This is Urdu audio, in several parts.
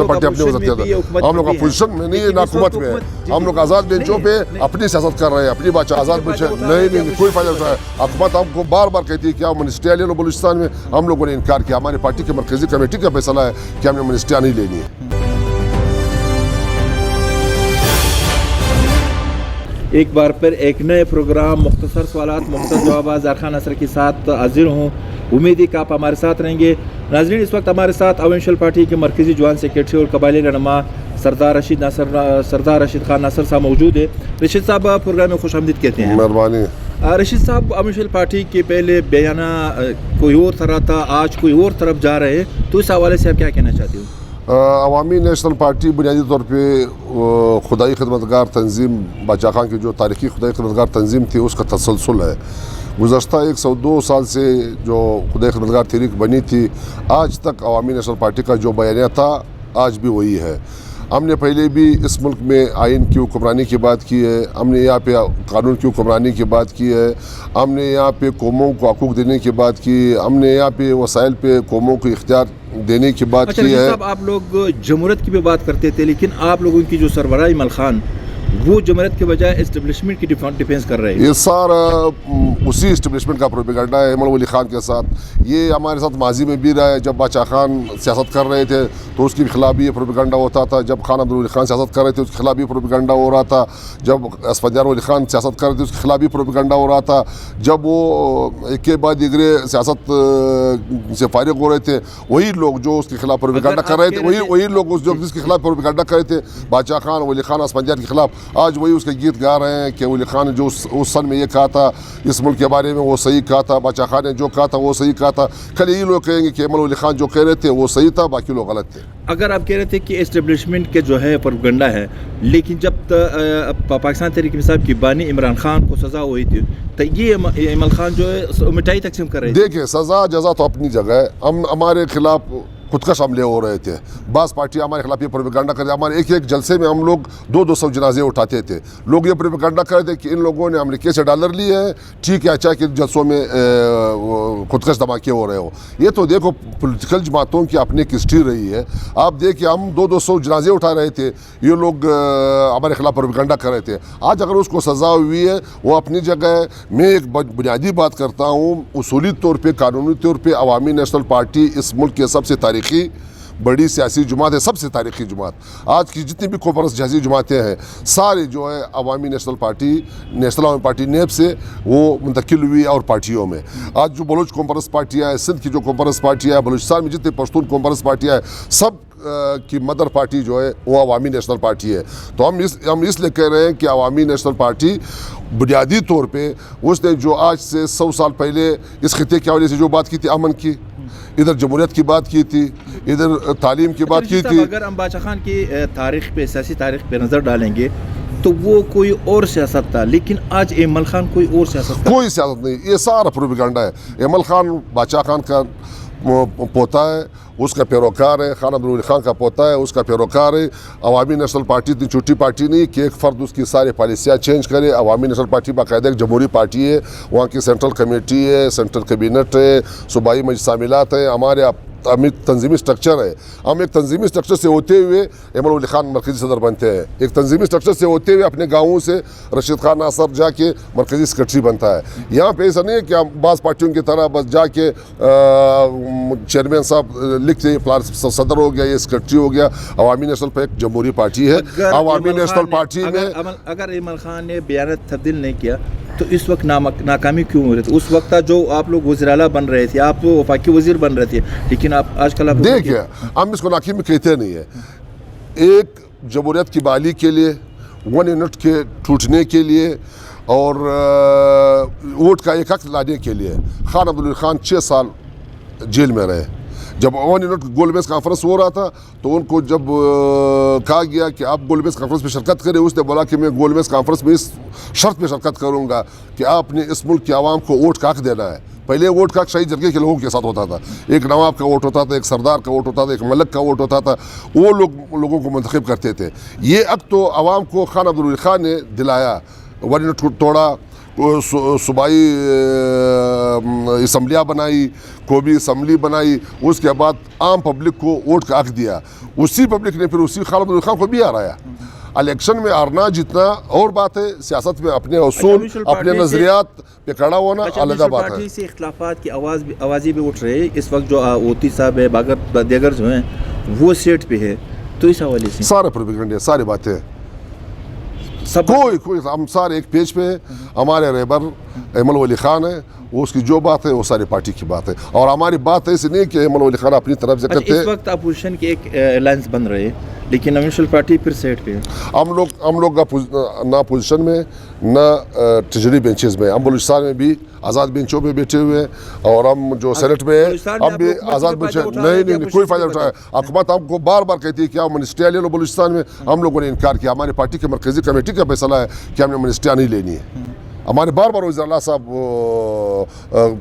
پارٹی اپنی ہو سکتی ہے. ہم لوگ اپوزیشن میں نہیں ہے، نہ حکومت میں ہے. ہم لوگ آزاد بینچوں پہ اپنی سیاست کر رہے ہیں، اپنی بات آزاد بینچ. نہیں کوئی فائدہ نہیں ہے. حکومت ہم کو بار بار کہتی ہے کہ آپ منسٹریاں لے لو بلوچستان میں. ہم لوگوں نے انکار کیا. ہماری پارٹی کی مرکزی کمیٹی کا فیصلہ ہے کہ ہم نے منسٹریاں نہیں لینی ہے. ایک بار پھر ایک نئے پروگرام مختصر سوالات مختصر جوابات زارخان نصر کے ساتھ حاضر ہوں. امید ہے کہ آپ ہمارے ساتھ رہیں گے. ناظرین، اس وقت ہمارے ساتھ عوام نیشنل پارٹی کے مرکزی جوائنٹ سیکریٹری اور قبائلی رہنما سردار رشید خان ناصر صاحب موجود ہے. رشید صاحب، پروگرام میں خوش آمدید کہتے ہیں. مہربانی. رشید صاحب، عوام نیشنل پارٹی کے پہلے بیانہ کوئی اور طرح تھا، آج کوئی اور طرف جا رہے ہیں، تو اس حوالے سے آپ کیا کہنا چاہتے ہو؟ عوامی نیشنل پارٹی بنیادی طور پہ خدائی خدمتگار تنظیم، باچا خان کی جو تاریخی خدائی خدمتگار تنظیم تھی اس کا تسلسل ہے. گزشتہ 102 سال سے جو خدائی خدمتگار تحریک بنی تھی، آج تک عوامی نیشنل پارٹی کا جو بیانیہ تھا آج بھی وہی ہے. ہم نے پہلے بھی اس ملک میں آئین کی حکمرانی کی بات کی ہے، ہم نے یہاں پہ قانون کی حکمرانی کی بات کی ہے، ہم نے یہاں پہ قوموں کو حقوق دینے کی بات کی، ہم نے یہاں پہ وسائل پہ قوموں کو اختیار دینے کی بات کی ہے. صاحب، آپ لوگ جمہوریت کی بھی بات کرتے تھے، لیکن آپ لوگوں کی جو سربراہ ایمل خان وہ جمہوریت کے بجائے اسٹیبلشمنٹ کی ڈیفینس کر رہے ہیں. یہ سارا اسی اسٹیبلشمنٹ کا پروپیگنڈا ہے ایمل ولی خان کے ساتھ. یہ ہمارے ساتھ ماضی میں بھی رہا ہے. جب باچا خان سیاست کر رہے تھے تو اس کے خلاف بھی یہ پروپیگنڈا ہوتا تھا. جب خان عبدالولی خان سیاست کر رہے تھے اس کے خلاف بھی پروپیگنڈا ہو رہا تھا. جب اسفندیار ولی خان سیاست کر رہے تھے اس کے خلاف بھی پروپیگنڈا ہو رہا تھا. جب وہ ایک کے بعد دیگرے سیاست سے فارغ ہو رہے تھے، وہی لوگ جو اس کے خلاف پروپیگنڈا کر رہے تھے، وہی لوگ جس کے خلاف پروپیگنڈا کر رہے تھے باچا خان ولی خان اسفندیار کے خلاف، آج وہی اس کے گیت گا رہے ہیں کہ ولی خان نے جو اس سن میں یہ کہا تھا اس ملک کے بارے میں وہ صحیح کہا تھا، باچا خان نے جو کہا تھا وہ صحیح کہا تھا. کل یہی لوگ کہیں گے کہ ایمل ولی خان جو کہہ رہے تھے وہ صحیح تھا، باقی لوگ غلط تھے. اگر آپ کہہ رہے تھے کہ اسٹیبلشمنٹ کے جو ہے پروپیگنڈا ہے، لیکن جب پاکستان تحریک انصاف کی بانی عمران خان کو سزا ہوئی تھی تو یہ ایمل خان جو ہے مٹھائی تقسیم کر رہے تھے. دیکھیں، سزا جزا تو اپنی جگہ ہے. ہمارے خلاف خودکش حملے ہو رہے تھے. بعض پارٹیاں ہمارے خلاف یہ پروپیگنڈا کرتے. ہمارے ایک جلسے میں ہم لوگ 200 جنازے اٹھاتے تھے. لوگ یہ پروپیگنڈا کرتے کہ ان لوگوں نے امریکہ سے ڈالر لیے ہیں، ٹھیک ہے، اچھا کہ جلسوں میں خودکش دھماکے ہو رہے ہو. یہ تو دیکھو پولیٹیکل جماعتوں کی اپنی ایک ہسٹری رہی ہے. آپ دیکھیں، ہم 200 جنازے اٹھا رہے تھے، یہ لوگ ہمارے خلاف پروپیگنڈا کر رہے تھے. آج اگر اس کو سزا ہوئی ہے وہ اپنی جگہ ہے. میں ایک بنیادی بات کرتا ہوں، اصولی طور پہ قانونی طور پہ عوامی نیشنل پارٹی اس ملک کے سب سے تاریخی بڑی سیاسی جماعت ہے، سب سے تاریخی جماعت. آج کی جتنی بھی کانفرنس جیسی جماعتیں ہیں سارے جو ہے عوامی نیشنل عوامی پارٹی نیب سے وہ منتقل ہوئی اور پارٹیوں میں. آج جو بلوچ کانفرنس پارٹیاں ہیں، سندھ کی جو کانفرنس پارٹیاں ہیں، بلوچستان میں جتنے پشتون کانفرنس پارٹیاں ہیں، سب کی مدر پارٹی جو ہے وہ عوامی نیشنل پارٹی ہے. تو ہم اس لیے کہہ رہے ہیں کہ عوامی نیشنل پارٹی بنیادی طور پہ اس نے جو آج سے 100 سال پہلے اس خطے کے حوالے سے جو بات کی تھی، امن کی، ادھر جمہوریت کی بات کی تھی، ادھر تعلیم کی بات کی تھی. اگر ہم باچا خان کی تاریخ پہ، سیاسی تاریخ پہ نظر ڈالیں گے تو وہ کوئی اور سیاست تھا، لیکن آج ایمل خان کوئی اور سیاست تھا. کوئی سیاست نہیں، یہ سارا پروپیگنڈا ہے. ایمل خان باچا خان کا پوتا ہے، اس کا پیروکار ہے. خان عبدالولی خان کا پوتا ہے، اس کا پیروکار ہے. عوامی نیشنل پارٹی اتنی چھوٹی پارٹی نہیں کہ ایک فرد اس کی ساری پالیسیاں چینج کرے. عوامی نیشنل پارٹی باقاعدہ ایک جمہوری پارٹی ہے. وہاں کی سینٹرل کمیٹی ہے، سینٹرل کابینٹ ہے، صوبائی مجلس عاملات ہے. ہمارے تنظیمی سٹرکچر ہے. ہم ایک تنظیمی سٹرکچر سے ہوتے ہوئے ایمل ولی خان مرکزی صدر بنتے ہیں. ایک تنظیمی سٹرکچر سے ہوتے ہوئے اپنے گاؤں سے رشید خان ناصر جا کے مرکزی سیکرٹری بنتا ہے. یہاں پہ ایسا نہیں ہے کہ ہم بعض پارٹیوں کی طرح بس جا کے چیئرمین صاحب لکھتے صدر ہو گیا، یہ سیکرٹری ہو گیا. عوامی نیشنل پہ ایک جمہوری پارٹی ہے. عوامی نیشنل پارٹی میں اگر ایمل خان نے بیانات تبدیل نہیں کیا تو اس وقت ناکامی کیوں ہو رہی تھی؟ اس وقت جو آپ لوگ وزیر اعلیٰ بن رہے تھے، آپ تو وفاقی وزیر بن رہے تھے، لیکن آپ آج کل دیکھیں، ہم اس کو ناکامی کہتے نہیں ہیں. ایک جمہوریت کی بحالی کے لیے، 1 یونٹ کے ٹوٹنے کے لیے اور ووٹ کا ایک حق لانے کے لیے خان عبدالولی خان 6 سال جیل میں رہے. جب 1 یونٹ گول میز کانفرنس ہو رہا تھا تو ان کو جب کہا گیا کہ آپ گول میز کانفرنس میں شرکت کریں، اس نے بولا کہ میں گول میز کانفرنس میں اس شرط پہ شرکت کروں گا کہ آپ نے اس ملک کی عوام کو ووٹ کا حق دینا ہے. پہلے ووٹ کا شہید جرگے کے لوگوں کے ساتھ ہوتا تھا. ایک نواب کا ووٹ ہوتا تھا، ایک سردار کا ووٹ ہوتا تھا، ایک ملک کا ووٹ ہوتا تھا. وہ لوگوں کو منتخب کرتے تھے. یہ اب تو عوام کو خان عبدالولی خان نے دلایا. 1 یونٹ توڑا، صوبائی اسمبلیاں بنائی, قومی اسمبلی بنائی, اس کے بعد عام پبلک کو ووٹ کا حق دیا. اسی پبلک نے پھر اسی خالد عبدالخان کو بھی ہرایا. الیکشن میں ہارنا جتنا اور بات ہے, سیاست میں اپنے اصول اپنے نظریات پہ کھڑا ہونا علیحدہ بات ہے. پارٹی سے اختلافات کی آوازیں بھی اٹھ رہی ہے اس وقت. جو اوتی صاحب ہے, باقر دیگر جو ہیں وہ سیٹ پہ ہے, تو اس حوالے سے سارے پروپیگنڈے ساری باتیں سب کوئی ہم سارے ایک پیج پہ ہیں. ہمارے رہبر ایمن ولی خان ہے, وہ اس کی جو بات ہے وہ ساری پارٹی کی بات ہے. اور ہماری بات ایسی نہیں کہ ایمن ولی خان اپنی طرف سے کرتے ہیں. اس وقت اپوزیشن کے ایک الائنس بن رہے ہیں, لیکن نیشنل پارٹی پھر سیٹ پہ ہے. ہم لوگ نہ اپوزیشن میں نہ ٹریجری بینچز میں. ہم بلوچستان میں بھی آزاد بینچوں میں بیٹھے ہوئے ہیں, اور ہم جو سینٹ میں ہیں ہم بھی آزاد بینچ. نہیں کوئی فائدہ اٹھایا. حکومت ہم کو بار بار کہتی ہے کہ آپ منسٹریاں لے لو بلوچستان میں. ہم لوگوں نے انکار کیا. ہماری پارٹی کے مرکزی کمیٹی کا فیصلہ ہے کہ ہم نے منسٹریاں نہیں لینی ہے. ہمارے بار بار وزیر اللہ صاحب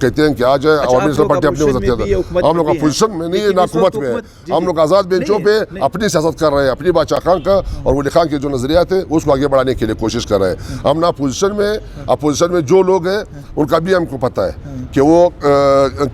کہتے ہیں کہ آ جائے عوامی نیشنل پارٹی اپنی وزارت. ہم لوگ اپوزیشن میں نہیں, نہ حکومت میں. ہم لوگ آزاد بینچوں پہ اپنی سیاست کر رہے ہیں, اپنی بادشاہ خان کا اور ولی خان کے جو نظریات ہیں اس کو آگے بڑھانے کے لیے کوشش کر رہے ہیں. ہم نہ اپوزیشن میں جو لوگ ہیں ان کا بھی ہم کو پتہ ہے کہ وہ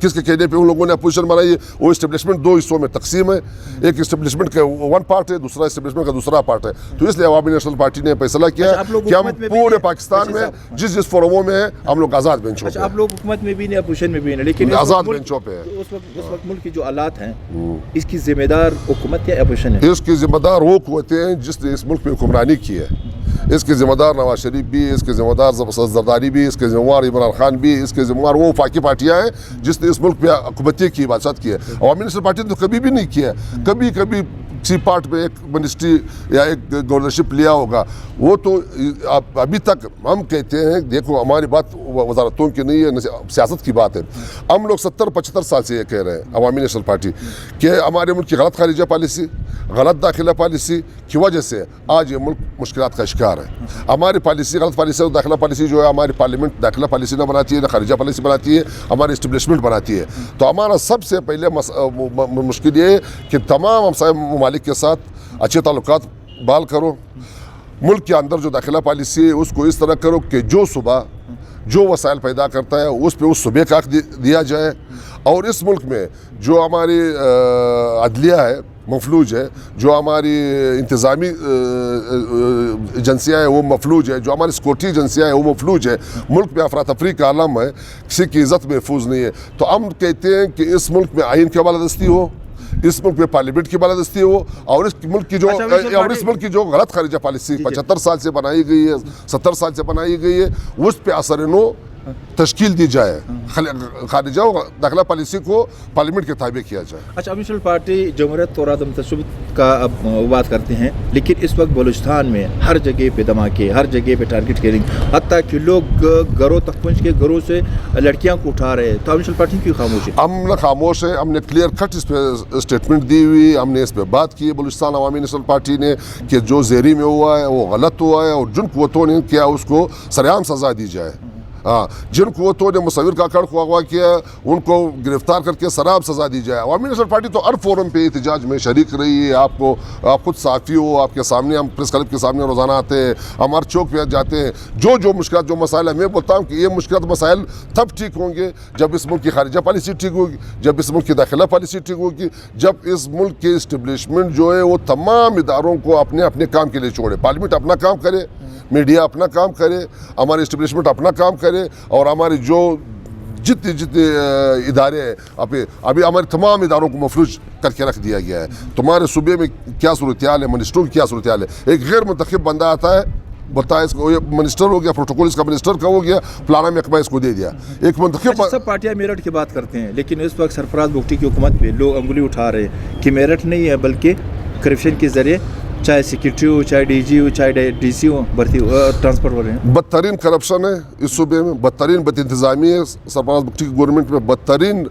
کس کے کہنے پہ ان لوگوں نے اپوزیشن بنائی ہے. وہ اسٹیبلشمنٹ دو حصوں میں تقسیم ہے. ایک اسٹیبلشمنٹ کا ون پارٹ ہے, دوسرا اسٹیبلشمنٹ کا دوسرا پارٹ ہے. تو اس لیے عوامی نیشنل پارٹی نے فیصلہ کیا کہ ہم پورے پاکستان میں جس فورموں میں ہیں ہم لوگ آزاد بینچوں پہ. آپ لوگ حکومت میں بھی نہیں, اپوزیشن میں بھی نہیں, لیکن آزاد بینچوں پہ اس وقت ملک کی جو حالات ہیں اس کی ذمہ دار حکومت یا اپوزیشن ہے؟ اس کی ذمہ دار وہ قوتیں ہیں جس نے اس ملک میں حکمرانی کی ہے. اس کے ذمہ دار نواز شریف بھی, اس کے ذمہ دار زرداری بھی, اس کے ذمہ دار عمران خان بھی, اس کے ذمہ دار وہ وفاقی پارٹیاں ہیں جس نے اس ملک میں حکومتی کی بادشاہت کی ہے. عوامی نیشنل پارٹی نے تو کبھی بھی نہیں کیا. کبھی کسی پارٹ میں ایک منسٹری یا ایک گورنرشپ لیا ہوگا. وہ تو ابھی تک ہم کہتے ہیں, دیکھو ہماری بات وزارتوں کی نہیں ہے, سیاست کی بات ہے. ہم لوگ 70-75 سال سے یہ کہہ رہے ہیں عوامی نیشنل پارٹی کہ ہمارے ملک کی غلط خارجہ پالیسی, غلط داخلہ پالیسی کی وجہ سے آج یہ ملک مشکلات کا شکار ہے. ہماری پالیسی غلط پالیسی اور داخلہ پالیسی جو ہے, ہماری پارلیمنٹ داخلہ پالیسی نہ بناتی ہے, نہ خارجہ پالیسی بناتی ہے, ہماری اسٹیبلشمنٹ بناتی ہے. تو ہمارا سب سے پہلے مشکل یہ ہے کہ تمام ہمسائے ممالک کے ساتھ اچھے تعلقات بحال کرو. ملک کے اندر جو داخلہ پالیسی ہے اس کو اس طرح کرو کہ جو صوبہ جو وسائل پیدا کرتا ہے اس پہ اس صوبے کا حق دیا جائے. اور اس ملک میں جو ہماری عدلیہ ہے مفلوج ہے, جو ہماری انتظامی ایجنسیاں ہیں وہ مفلوج ہے, جو ہماری سیکورٹی ایجنسیاں ہیں وہ مفلوج ہے. ملک میں افراتفری کا عالم ہے, کسی کی عزت محفوظ نہیں ہے. تو ہم کہتے ہیں کہ اس ملک میں آئین کی بالادستی ہو, اس ملک میں پارلیمنٹ کی بالادستی ہو, اور اس ملک کی جو غلط خارجہ پالیسی 75 سال سے بنائی گئی ہے, 70 سال سے بنائی گئی ہے, اس پہ اثر نو تشکیل دی جائے. خارجہ و داخلہ پالیسی کو پارلیمنٹ کے تابع کیا جائے. اچھا, نیشنل پارٹی جمہوریت اور عدم تشدد کا اب بات کرتے ہیں, لیکن اس وقت بلوچستان میں ہر جگہ پہ دھماکے, ہر جگہ پہ ٹارگٹ کیلنگ, حتیٰ کہ لوگ گھروں تک پہنچ کے گھروں سے لڑکیاں کو اٹھا رہے ہیں. تو نیشنل پارٹی کی خاموشی؟ ہم نہ خاموش ہے, ہم نے کلیئر کٹ اس پہ اسٹیٹمنٹ دی ہوئی, ہم نے اس پہ بات کی بلوچستان عوامی نیشنل پارٹی نے کہ جو زیری میں ہوا ہے وہ غلط ہوا ہے, اور جن قوتوں نے کیا اس کو سرعام سزا دی جائے. ہاں, جن قوتوں نے مصور کا کڑ کو اغوا کیا ان کو گرفتار کر کے سراب سزا دی جائے. عوامی نیشنل پارٹی تو ہر فورم پہ احتجاج میں شریک رہی ہے. آپ خود صحافی ہو, آپ کے سامنے ہم پریس کلب کے سامنے روزانہ آتے ہیں, ہم ہر چوک پہ جاتے ہیں. جو مشکلات جو مسائل ہیں, میں بولتا ہوں کہ یہ مشکلات مسائل تب ٹھیک ہوں گے جب اس ملک کی خارجہ پالیسی ٹھیک ہوگی, جب اس ملک کی داخلہ پالیسی ٹھیک ہوگی, جب اس ملک کے اسٹیبلشمنٹ جو ہے وہ تمام اداروں کو اپنے کام کے لیے چھوڑے. پارلیمنٹ اپنا کام کرے, میڈیا اپنا کام کرے, ہماری اسٹیبلشمنٹ اپنا کام کرے, اور ہماری جو جتنے ادارے ہیں ابھی ہمارے تمام اداروں کو مفلوج کر کے رکھ دیا گیا ہے. تمہارے صوبے میں کیا صورتحال ہے, منسٹروں کی کیا صورتحال ہے. ایک غیر منتخب بندہ آتا ہے, بولتا ہے اس کو منسٹر ہو گیا, پروٹوکول اس کا منسٹر کا ہو گیا, فلانا محکمہ اس کو دے دیا. ایک منتخب سب پارٹیاں میرٹھ کی بات کرتے ہیں, لیکن اس وقت سرفراز بگٹی کی حکومت پہ لوگ انگلی اٹھا رہے ہیں کہ میرٹھ نہیں ہے بلکہ کرپشن کے ذریعے چاہے سیکرٹری ہو, چاہے ڈی جی ہو, چاہے ڈی سی ہو, بھرتی ٹرانسفر ہو رہے ہیں. بدترین کرپشن ہے اس صوبے میں, بدترین بد انتظامی ہے. سرفراز بگٹی کی گورنمنٹ میں بدترین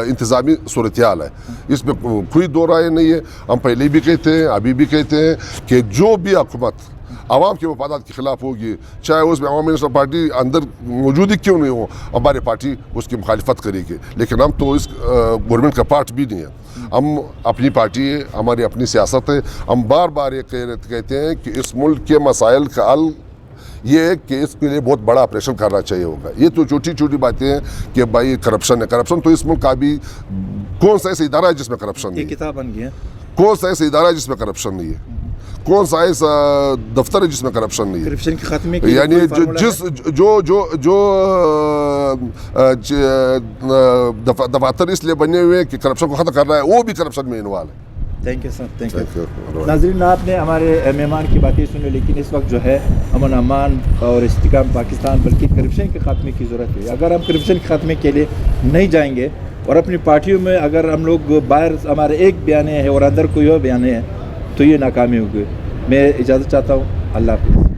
انتظامی صورتحال ہے. اس میں کوئی دو رائے نہیں ہے. ہم پہلے بھی کہتے ہیں, ابھی بھی کہتے ہیں کہ جو بھی حکومت عوام کے مفادات کے خلاف ہوگی, چاہے اس میں عوامی نیشنل پارٹی اندر موجود ہی کیوں نہیں ہو, ہماری پارٹی اس کی مخالفت کرے گی. لیکن ہم تو اس گورنمنٹ کا پارٹ بھی نہیں ہے. ہم اپنی پارٹی ہے, ہماری اپنی سیاست ہے. ہم بار بار یہ کہتے ہیں کہ اس ملک کے مسائل کا حل یہ ہے کہ اس کے لیے بہت بڑا آپریشن کرنا چاہیے ہوگا. یہ تو چھوٹی چھوٹی باتیں ہیں کہ بھائی کرپشن ہے. کرپشن تو اس ملک کا بھی کون سا ایسا ادارہ ہے جس میں کرپشن نہیں یہ ہے؟ کتاب بن گئی ہے. کون سا ایسا ادارہ ہے جس میں کرپشن نہیں ہے؟ کون سا ایسا دفتر ہے جس میں کرپشن نہیں ہے؟ کرپشن کے خاتمے کے لیے یعنی کوئی فارمولا ہے؟ جو دفاتر اس لیے بنے ہوئے ہیں کہ کرپشن کو ختم کر رہا ہے, وہ بھی کرپشن میں انوالو ہے. Thank you sir, thank you. ناظرین, آپ نے ہمارے مہمان کی باتیں سنی, لیکن اس وقت جو ہے امن امان اور استحکام پاکستان بلکہ کرپشن کے خاتمے کی ضرورت ہے. اگر ہم کرپشن کے خاتمے کے لیے نہیں جائیں گے اور اپنی پارٹیوں میں اگر ہم لوگ باہر ہمارے ایک بیان ہے اور اندر کوئی اور بیان ہے تو یہ ناکامی ہوگی. میں اجازت چاہتا ہوں. اللہ حافظ.